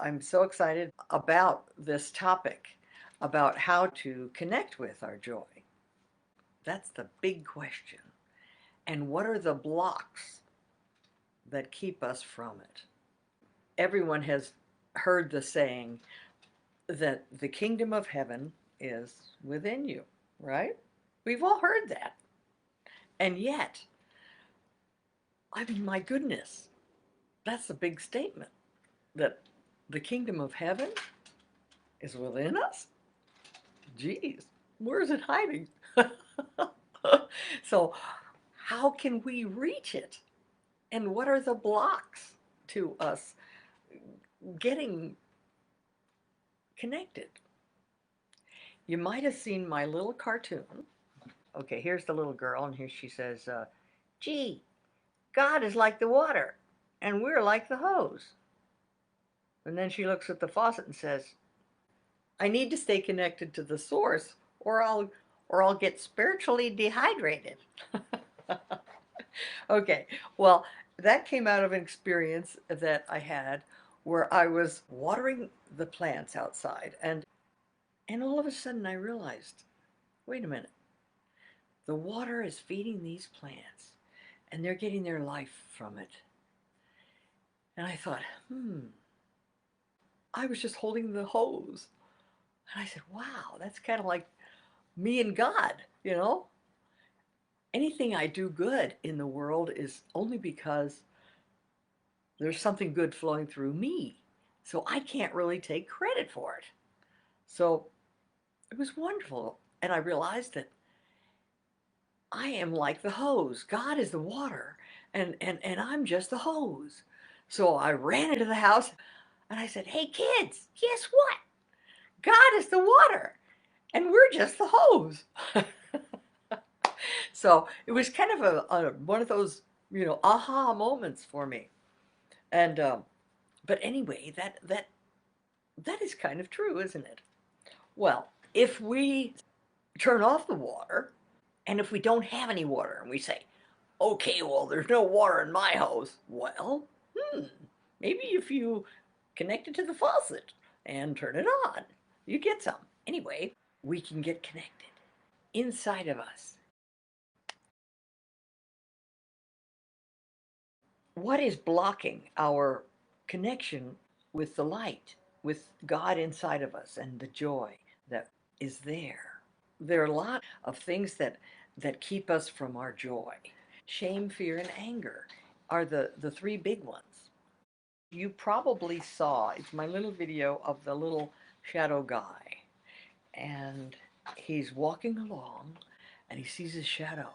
I'm so excited about this topic, about how to connect with our joy. That's the big question. And what are the blocks that keep us from it? Everyone has heard the saying that the kingdom of heaven is within you, right? We've all heard that. And yet, I mean, my goodness, that's a big statement that the kingdom of heaven is within us. Geez, where is it hiding? So, how can we reach it? And what are the blocks to us getting connected? You might have seen my little cartoon. Okay, here's the little girl, and here she says, Gee, God is like the water, and we're like the hose. And then she looks at the faucet and says, I need to stay connected to the source, or I'll get spiritually dehydrated. Okay, well, that came out of an experience that I had where I was watering the plants outside, and all of a sudden I realized, wait a minute, the water is feeding these plants, and they're getting their life from it. And I thought, I was just holding the hose. And I said, wow, that's kind of like me and God, you know? Anything I do good in the world is only because there's something good flowing through me. So I can't really take credit for it. So it was wonderful. And I realized that I am like the hose. God is the water, and I'm just the hose. So I ran into the house and I said, hey kids, guess what? God is the water, and we're just the hose. So it was kind of one of those, aha moments for me. And but anyway, that is kind of true, isn't it? Well, if we turn off the water, and if we don't have any water, and we say, okay, well, there's no water in my house. Well, maybe if you connect it to the faucet and turn it on, you get some. Anyway, we can get connected inside of us. What is blocking our connection with the light, with God inside of us and the joy that is there? There are a lot of things that keep us from our joy. Shame, fear, and anger are the three big ones. You probably saw, it's my little video of the little shadow guy, and he's walking along and he sees his shadow.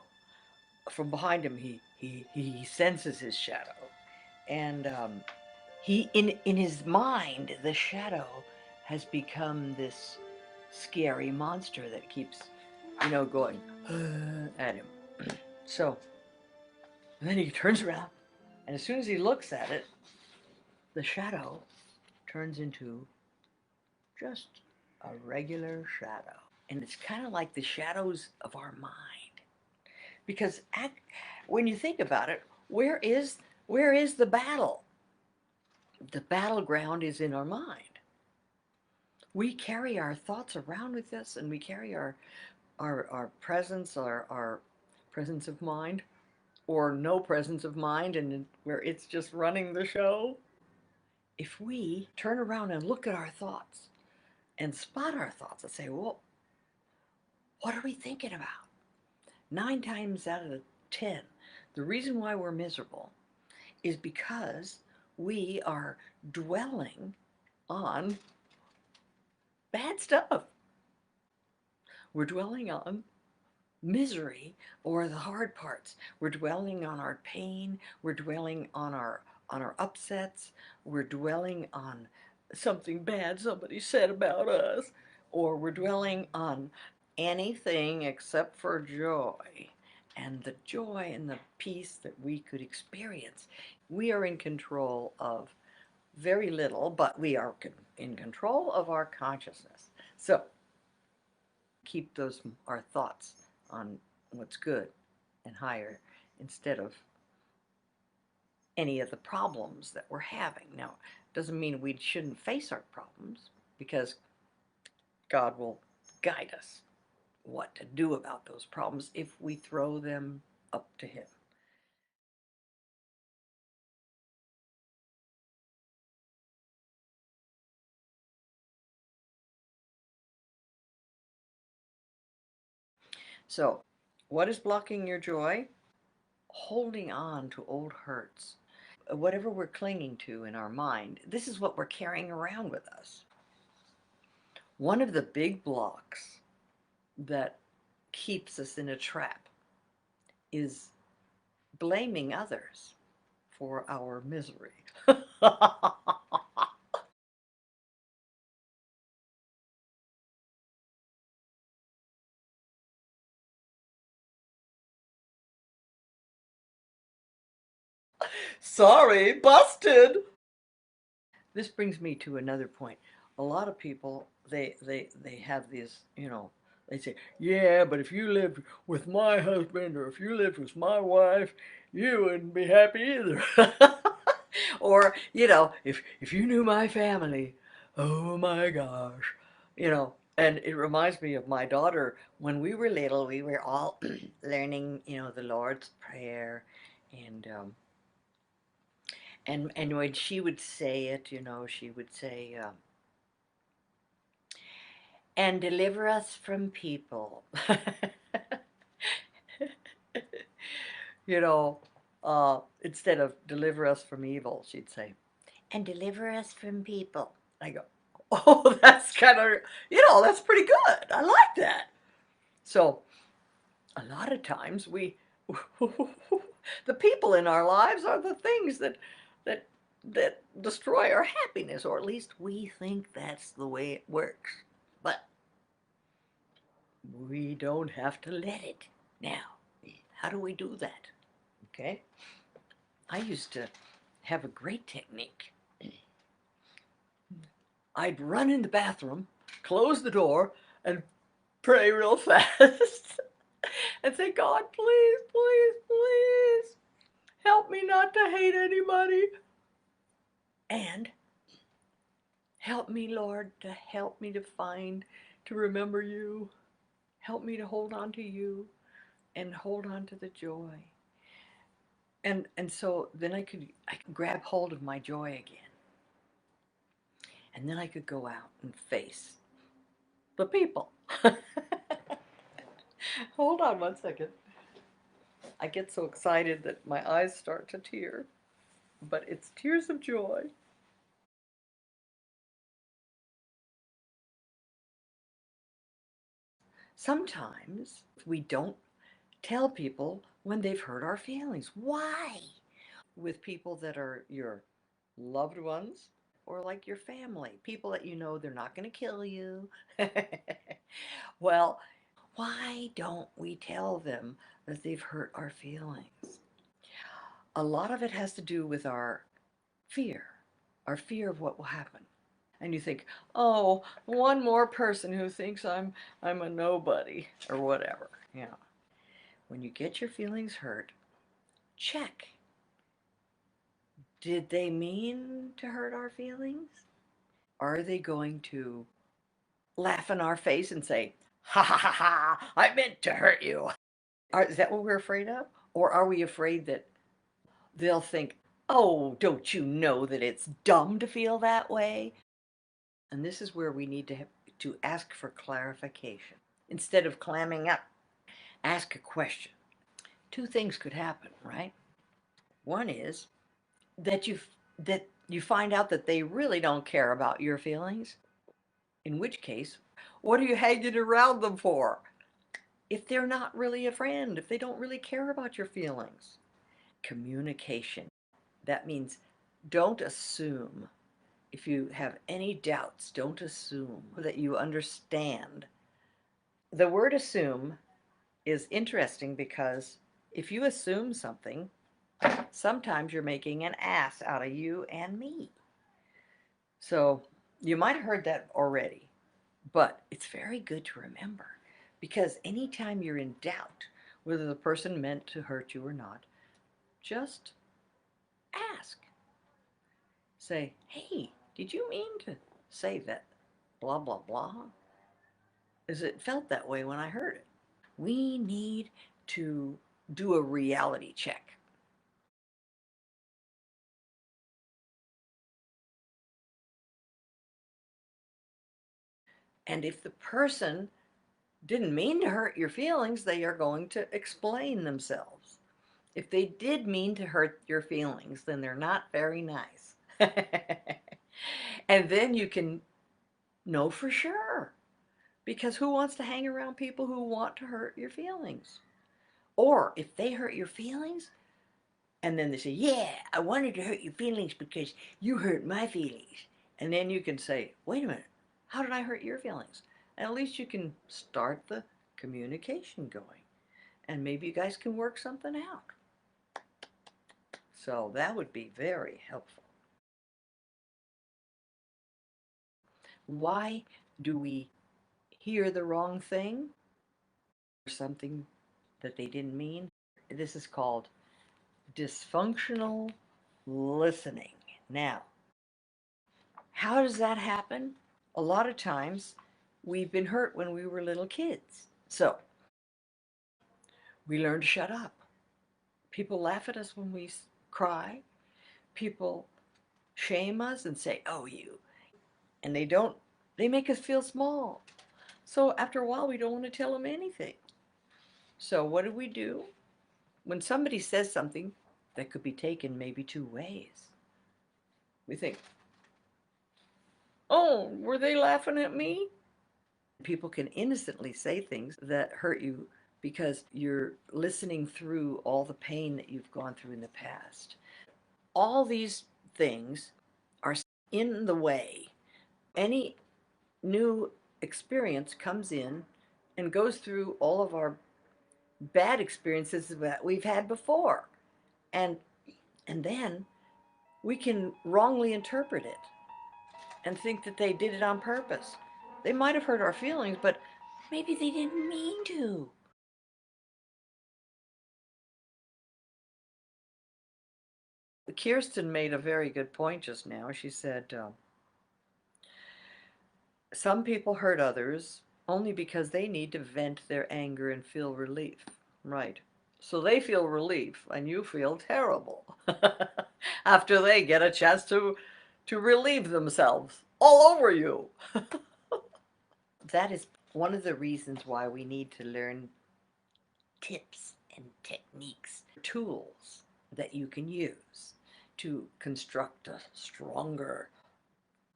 From behind him, he senses his shadow, and he in his mind, the shadow has become this scary monster that keeps, going at him. So then he turns around, and as soon as he looks at it, the shadow turns into just a regular shadow. And it's kind of like the shadows of our mind. Because when you think about it, where is the battle? The battleground is in our mind. We carry our thoughts around with us, and we carry our presence, our presence of mind, or no presence of mind, and where it's just running the show. If we turn around and look at our thoughts and spot our thoughts and say, well, what are we thinking about? 9 times out of 10, the reason why we're miserable is because we are dwelling on bad stuff. We're dwelling on misery or the hard parts. We're dwelling on our pain. We're dwelling on our upsets. We're dwelling on something bad somebody said about us, or we're dwelling on anything except for joy and the joy and the peace that we could experience. We are in control of very little, but we are in control of our consciousness. So keep our thoughts on what's good and higher instead of any of the problems that we're having. Now, it doesn't mean we shouldn't face our problems, because God will guide us what to do about those problems if we throw them up to Him. So, what is blocking your joy? Holding on to old hurts. Whatever we're clinging to in our mind, this is what we're carrying around with us. One of the big blocks that keeps us in a trap is blaming others for our misery. Sorry, busted. This brings me to another point. A lot of people, they have these, they say, yeah, but if you lived with my husband or if you lived with my wife, you wouldn't be happy either. Or, if you knew my family, oh my gosh, and it reminds me of my daughter. When we were little, we were all learning, the Lord's Prayer, and and when she would say it, she would say, and deliver us from people. you know, Instead of deliver us from evil, she'd say, and deliver us from people. I go, oh, that's kind of, that's pretty good. I like that. So a lot of times the people in our lives are the things that that destroy our happiness, or at least we think that's the way it works. But we don't have to let it. Now, how do we do that? Okay? I used to have a great technique. I'd run in the bathroom, close the door, and pray real fast. And say, God, please, please, please, help me not to hate anybody. And help me, Lord, to help me to remember you. Help me to hold on to you and hold on to the joy. And so then I could grab hold of my joy again. And then I could go out and face the people. Hold on one second. I get so excited that my eyes start to tear, but it's tears of joy. Sometimes we don't tell people when they've hurt our feelings. Why? With people that are your loved ones or like your family, people that you know they're not going to kill you. Well, why don't we tell them that they've hurt our feelings? A lot of it has to do with fear, our fear of what will happen. And you think, oh, one more person who thinks I'm a nobody or whatever. When you get your feelings hurt, check. Did they mean to hurt our feelings? Are they going to laugh in our face and say, ha ha ha ha, I meant to hurt you? Is that what we're afraid of? Or are we afraid that they'll think, oh, don't you know that it's dumb to feel that way? And this is where we need to ask for clarification. Instead of clamming up, ask a question. Two things could happen, right? One is that you find out that they really don't care about your feelings, in which case, what are you hanging around them for? If they're not really a friend, if they don't really care about your feelings. Communication. That means don't assume. If you have any doubts, don't assume that you understand. The word assume is interesting because if you assume something, sometimes you're making an ass out of you and me. So you might have heard that already, but it's very good to remember, because anytime you're in doubt whether the person meant to hurt you or not, just say, hey, did you mean to say that blah, blah, blah? As it felt that way when I heard it. We need to do a reality check. And if the person didn't mean to hurt your feelings, they are going to explain themselves. If they did mean to hurt your feelings, then they're not very nice. And then you can know for sure. Because who wants to hang around people who want to hurt your feelings? Or if they hurt your feelings, and then they say, yeah, I wanted to hurt your feelings because you hurt my feelings. And then you can say, wait a minute, how did I hurt your feelings? And at least you can start the communication going. And maybe you guys can work something out. So that would be very helpful. Why do we hear the wrong thing? Or something that they didn't mean? This is called dysfunctional listening. Now, how does that happen? A lot of times we've been hurt when we were little kids. So we learn to shut up. People laugh at us when we cry. People shame us and say, oh, you. And they make us feel small. So after a while, we don't want to tell them anything. So what do? When somebody says something that could be taken maybe two ways, we think, oh, were they laughing at me? People can innocently say things that hurt you because you're listening through all the pain that you've gone through in the past. All these things are in the way. Any new experience comes in and goes through all of our bad experiences that we've had before. And and then we can wrongly interpret it and think that they did it on purpose. They might have hurt our feelings, but maybe they didn't mean to. Kirsten made a very good point just now. She said, some people hurt others only because they need to vent their anger and feel relief. Right. So they feel relief and you feel terrible after they get a chance to relieve themselves all over you. That is one of the reasons why we need to learn tips and techniques, tools that you can use to construct a stronger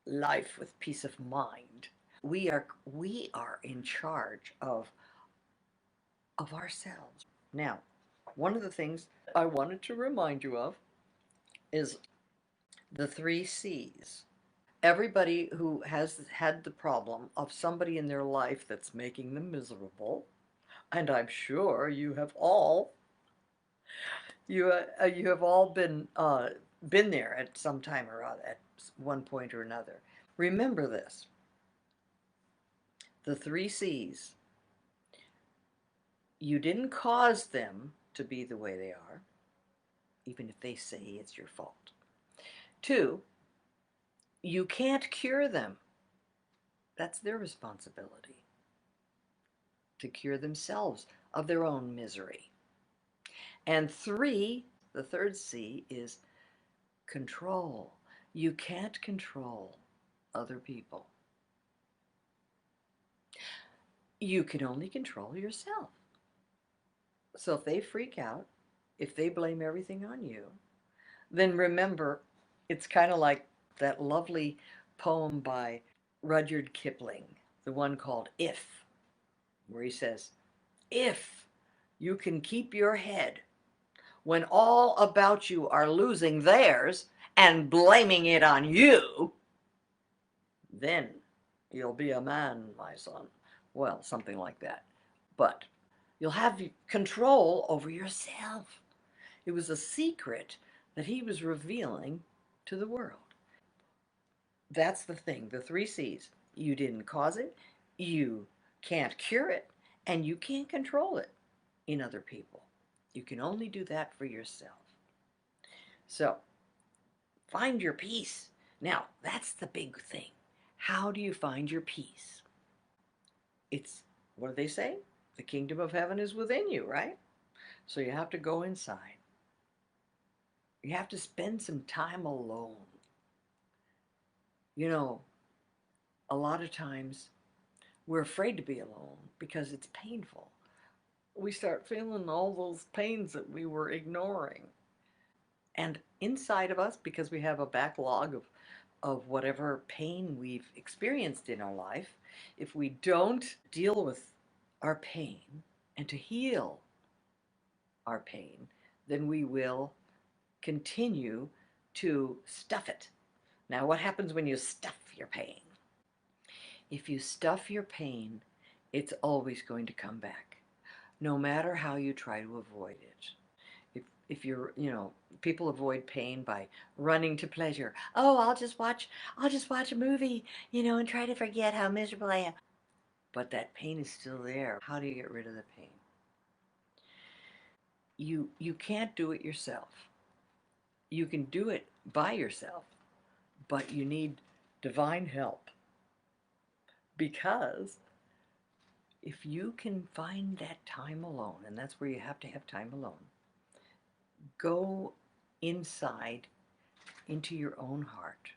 life with peace of mind. We are in charge of ourselves. Now, one of the things I wanted to remind you of is the three C's. Everybody who has had the problem of somebody in their life that's making them miserable, and I'm sure you have all been there at some time or other, at one point or another. Remember this: the three C's. You didn't cause them to be the way they are, even if they say it's your fault. Two, you can't cure them. That's their responsibility to cure themselves of their own misery. And three, the third C is control. You can't control other people. You can only control yourself. So if they freak out, if they blame everything on you, then remember, it's kind of like that lovely poem by Rudyard Kipling, the one called If, where he says, if you can keep your head when all about you are losing theirs and blaming it on you, then you'll be a man, my son. Well, something like that. But you'll have control over yourself. It was a secret that he was revealing to the world. That's the thing, the three C's. You didn't cause it, you can't cure it, and you can't control it in other people. You can only do that for yourself. So find your peace. Now, that's the big thing. How do you find your peace? It's, what do they say? The kingdom of heaven is within you, right? So you have to go inside. You have to spend some time alone. You know, a lot of times we're afraid to be alone because it's painful. We start feeling all those pains that we were ignoring. And inside of us, because we have a backlog of whatever pain we've experienced in our life, if we don't deal with our pain and to heal our pain, then we will continue to stuff it. Now, what happens when you stuff your pain? If you stuff your pain, it's always going to come back, no matter how you try to avoid it. If you're, people avoid pain by running to pleasure. Oh, I'll just watch a movie, and try to forget how miserable I am. But that pain is still there. How do you get rid of the pain? You can't do it yourself. You can do it by yourself, but you need divine help. Because if you can find that time alone, and that's where you have to have time alone, go inside into your own heart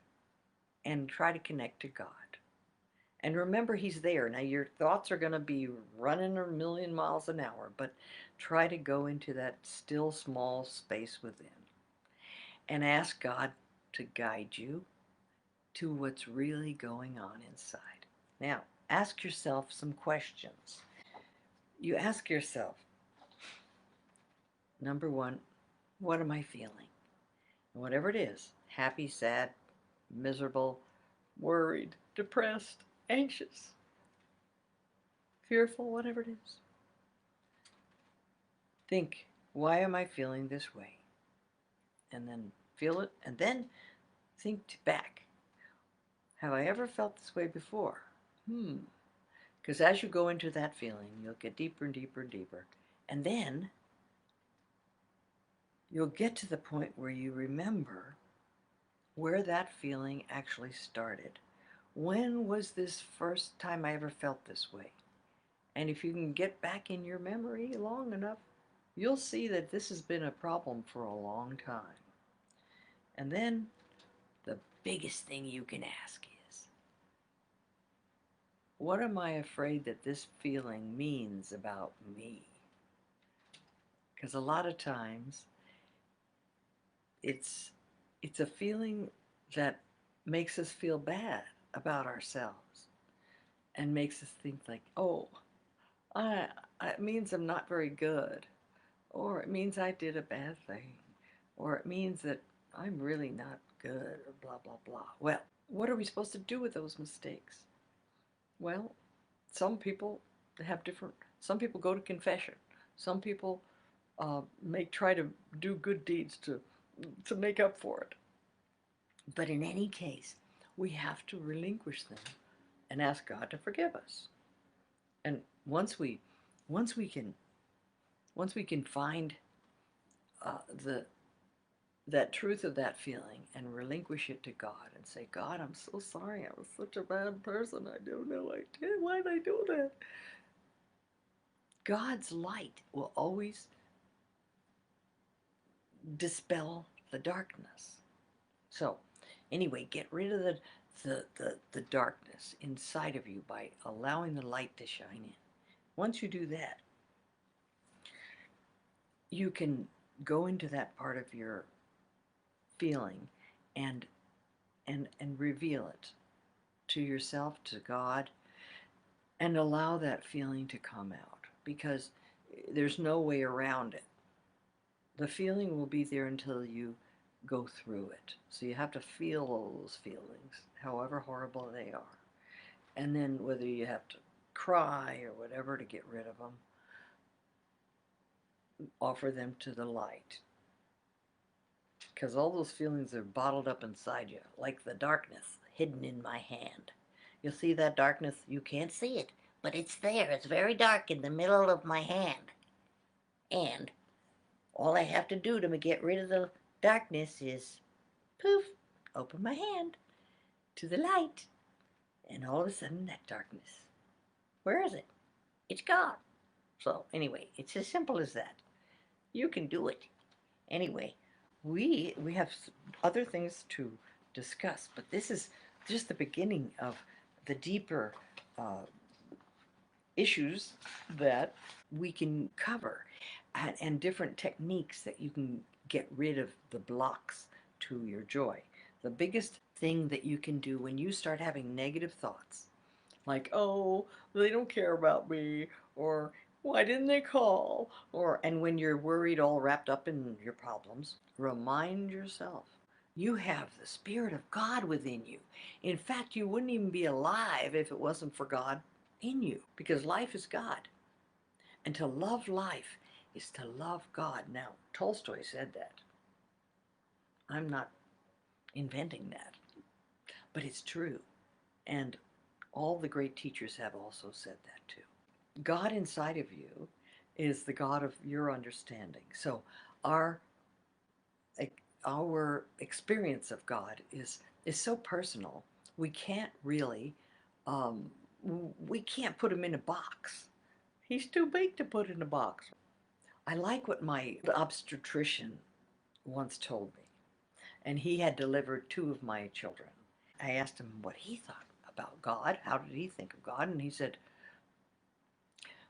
and try to connect to God. And remember, He's there. Now, your thoughts are going to be running a million miles an hour, but try to go into that still small space within and ask God to guide you to what's really going on inside. Now, ask yourself some questions. You ask yourself, number one, what am I feeling? And whatever it is, happy, sad, miserable, worried, depressed, anxious, fearful, whatever it is. Think, why am I feeling this way? And then feel it, and then think back. Have I ever felt this way before? Because as you go into that feeling, you'll get deeper and deeper and deeper. And then you'll get to the point where you remember where that feeling actually started. When was this first time I ever felt this way? And if you can get back in your memory long enough, you'll see that this has been a problem for a long time. And then the biggest thing you can ask is, what am I afraid that this feeling means about me? Because a lot of times it's a feeling that makes us feel bad about ourselves and makes us think like, oh, it means I'm not very good, or it means I did a bad thing, or it means that I'm really not good, or blah, blah, blah. Well, what are we supposed to do with those mistakes? Well, some people some people go to confession. Some people try to do good deeds to make up for it. But in any case, we have to relinquish them and ask God to forgive us. And once we can find the that truth of that feeling and relinquish it to God and say, God, I'm so sorry. I was such a bad person. I don't know I did. Why did I do that? God's light will always dispel the darkness. So, anyway, get rid of the darkness inside of you by allowing the light to shine in. Once you do that, you can go into that part of your feeling and reveal it to yourself, to God, and allow that feeling to come out, because there's no way around it. The feeling will be there until you go through it. So you have to feel all those feelings, however horrible they are. And then whether you have to cry or whatever to get rid of them, offer them to the light. Because all those feelings are bottled up inside you, like the darkness hidden in my hand. You'll see that darkness, you can't see it, but it's there. It's very dark in the middle of my hand. And all I have to do to get rid of the darkness is, poof, open my hand. to the light. And all of a sudden, that darkness, where is it? It's gone. So, anyway, it's as simple as that. You can do it. Anyway, we have other things to discuss, but this is just the beginning of the deeper issues that we can cover, and different techniques that you can get rid of the blocks to your joy. The biggest thing that you can do when you start having negative thoughts, like, oh, they don't care about me, or why didn't they call, or, and when you're worried, all wrapped up in your problems, remind yourself you have the Spirit of God within you. In fact, you wouldn't even be alive if it wasn't for God in you, because life is God. And to love life is to love God. Now, Tolstoy said that. I'm not inventing that, but it's true. And all the great teachers have also said that too. God inside of you is the God of your understanding. So our our experience of God is so personal. We can't really um, we can't put him in a box. He's too big to put in a box. I like what my obstetrician once told me, and he had delivered two of my children. I asked him what he thought about God. How did he think of God? And he said,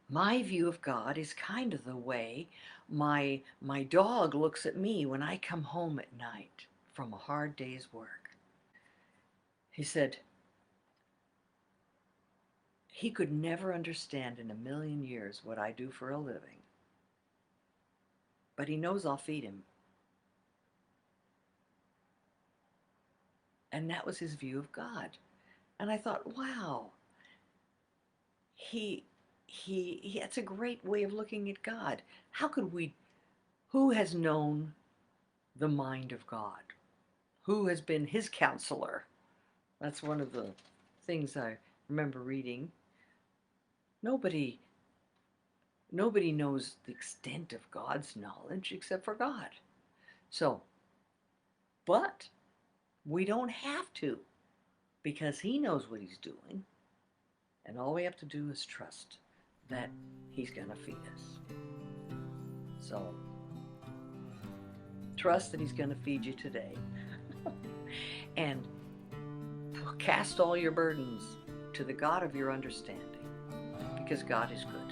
my view of God is kind of the way my dog looks at me when I come home at night from a hard day's work. He said he could never understand in a million years what I do for a living, but he knows I'll feed him. And that was his view of God. And I thought, wow, that's a great way of looking at God. How could we, who has known the mind of God? Who has been his counselor? That's one of the things I remember reading. Nobody knows the extent of God's knowledge except for God. So, but we don't have to, because he knows what he's doing. And all we have to do is trust that he's going to feed us. So, trust that he's going to feed you today. And cast all your burdens to the God of your understanding, because God is good.